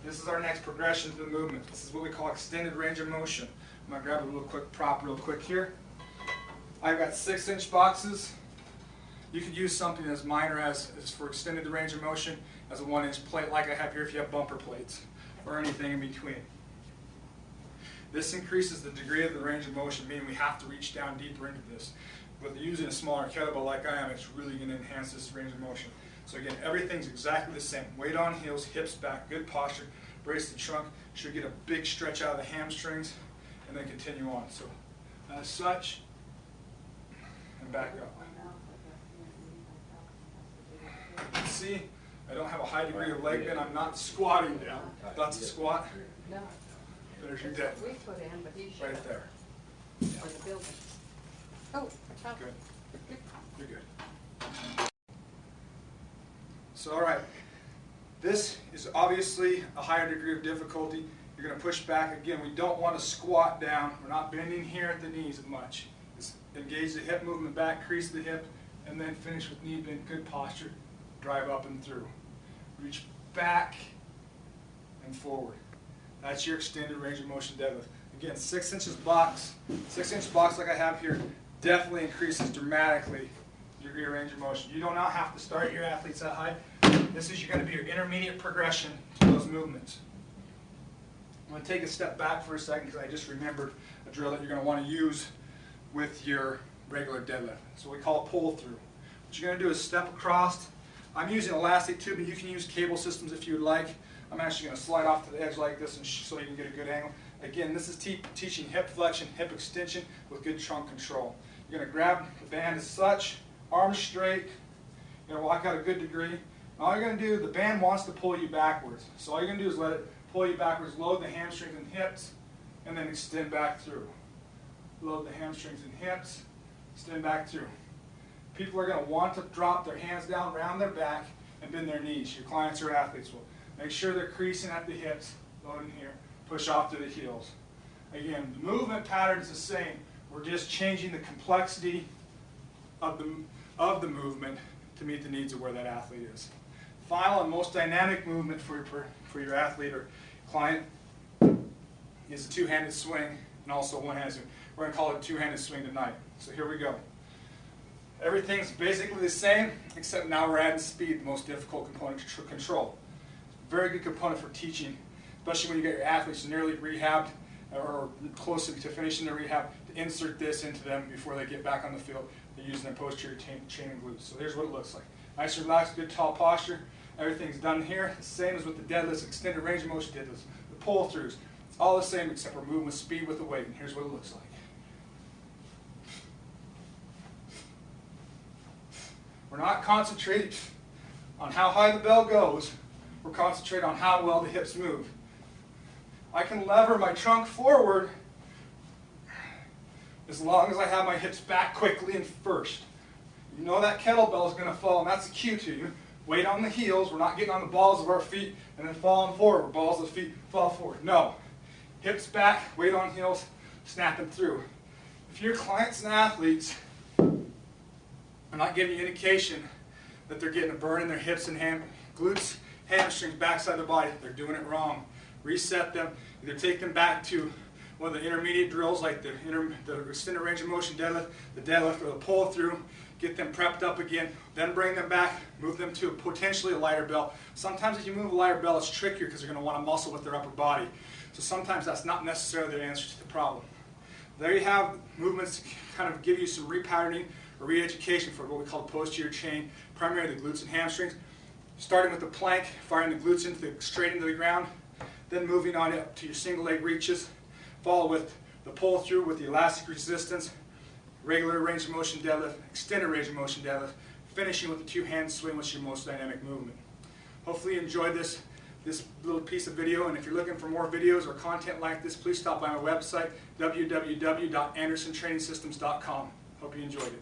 This is our next progression to the movement. This is what we call extended range of motion. I'm going to grab a little quick prop real quick here. I've got 6-inch boxes. You could use something as minor as for extended the range of motion as a 1-inch plate like I have here if you have bumper plates or anything in between. This increases the degree of the range of motion, meaning we have to reach down deeper into this. But using a smaller kettlebell like I am, it's really going to enhance this range of motion. So again, everything's exactly the same. Weight on heels, hips back, good posture, brace the trunk, should get a big stretch out of the hamstrings, and then continue on. So as such, and back up. You can see, I don't have a high degree of leg bend. I'm not squatting down. That's a squat. No. There's your dead. We put in, but he should. Right there. For the building. Oh, tough. Good. You're good. So, all right. This is obviously a higher degree of difficulty. You're going to push back. Again, we don't want to squat down. We're not bending here at the knees much. Just engage the hip movement back, crease the hip, and then finish with knee bend, good posture. Drive up and through. Reach back and forward. That's your extended range of motion deadlift. Again, 6 inches box, 6-inch box like I have here, definitely increases dramatically your degree of range of motion. You do not have to start your athletes that high. This is going to be your intermediate progression to those movements. I'm going to take a step back for a second because I just remembered a drill that you're going to want to use with your regular deadlift. So we call it pull through. What you're going to do is step across. I'm using elastic tubing. You can use cable systems if you would like. I'm actually going to slide off to the edge like this and so you can get a good angle. Again, this is teaching hip flexion, hip extension with good trunk control. You're going to grab the band as such, arms straight. You're going to walk out a good degree. And all you're going to do, the band wants to pull you backwards. So all you're going to do is let it pull you backwards, load the hamstrings and hips, and then extend back through. Load the hamstrings and hips, extend back through. People are going to want to drop their hands down around their back and bend their knees. Your clients or athletes will. Make sure they're creasing at the hips, loading here, push off to the heels. Again, the movement pattern is the same. We're just changing the complexity of the movement to meet the needs of where that athlete is. Final and most dynamic movement for your athlete or client is a two-handed swing and also one-handed swing. We're going to call it a two-handed swing tonight. So here we go. Everything's basically the same, except now we're adding speed, the most difficult component to control. Very good component for teaching, especially when you get your athletes nearly rehabbed or close to finishing their rehab, to insert this into them before they get back on the field. They're using their posterior chain and glutes. So here's what it looks like. Nice, relaxed, good, tall posture. Everything's done here. The same as with the deadlifts, extended range of motion deadlifts, the pull-throughs. It's all the same except we're moving with speed with the weight. And here's what it looks like. We're not concentrating on how high the bell goes. We're concentrating on how well the hips move. I can lever my trunk forward as long as I have my hips back quickly and first. You know that kettlebell is going to fall, and that's a cue to you. Weight on the heels. We're not getting on the balls of our feet and then falling forward. Balls of the feet fall forward. No. Hips back, weight on heels, snapping through. If your clients and athletes are not giving you indication that they're getting a burn in their hips and glutes, hamstrings, backside of the body, they're doing it wrong. Reset them. Either take them back to one of the intermediate drills like the extended range of motion deadlift, or the pull through. Get them prepped up again, then bring them back, move them to potentially a lighter bell. Sometimes if you move a lighter bell, it's trickier because they're going to want to muscle with their upper body. So sometimes that's not necessarily the answer to the problem. There you have movements to kind of give you some repatterning or re-education for what we call the posterior chain, primarily the glutes and hamstrings. Starting with the plank, firing the glutes straight into the ground, then moving on up to your single leg reaches, follow with the pull through with the elastic resistance, regular range of motion deadlift, extended range of motion deadlift, finishing with the two-hand swing, which is your most dynamic movement. Hopefully you enjoyed this little piece of video, and if you're looking for more videos or content like this, please stop by my website, www.andersontrainingsystems.com. Hope you enjoyed it.